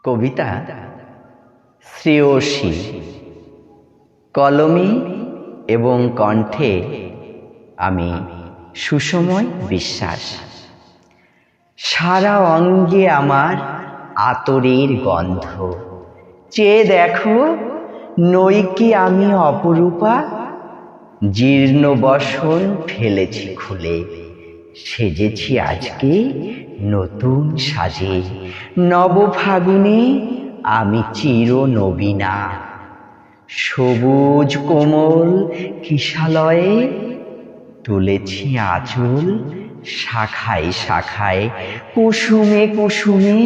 কবিতা শ্রেয়সী। কলমে এবং কণ্ঠে আমি সুসময় বিশ্বাস। সারা অঙ্গে আমার আতরের গন্ধ। চেয়ে দেখো, নই কি আমি অপরূপা? জীর্ণ বসন ফেলেছি খুলে, সেজেছি আজকে নতুন সাজে। নব ফাগুনে আমি চির নবীনা। সবুজ কোমল কিশালয়ে তুলেছি আঁচল শাখায় শাখায়। কুসুমে কুসুমে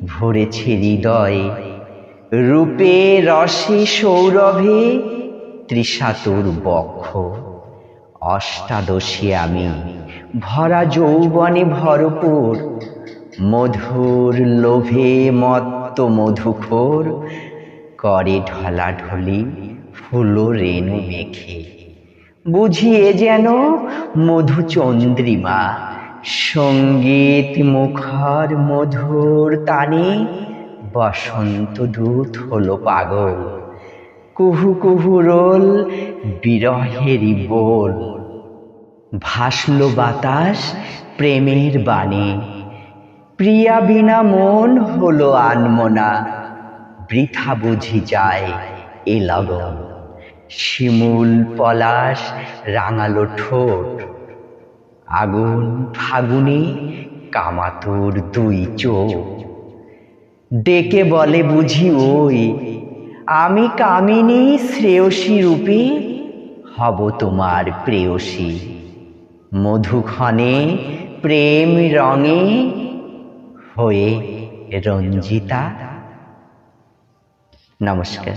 ভরেছে হৃদয়। রূপে রসে সৌরভে তৃষাতুর বক্ষ। অষ্টাদশী আমি ভরা যৌবনে ভরপুর। মধুর লোভে মত্ত মধুখোর করে ঢলাঢলি ফুল রেণু মেখে। বুঝিয়ে যেন মধুচন্দ্রিমা, সঙ্গীত মুখর মধুর তানে বসন্ত দূত হলো পাগল। কুহু কুহু রোল বিরহেরই বোল। ভাসল বাতাস প্রেমের বাণী, প্রিয়া বিনা মন হলো আনমনা। বৃথা বুঝি যায় এ লগন, শিমুল পলাশ রাঙালো ঠোঁট। আগুন ফাগুনে কামাতুর দুই চোখ। ডেকে বলে বুঝি ওই, আমি কামিনী শ্রেয়সী রূপে হব তোমার প্রেয়সী। মধুক্ষণে প্রেম রঙে হয়ে রঞ্জিতা। নমস্কার।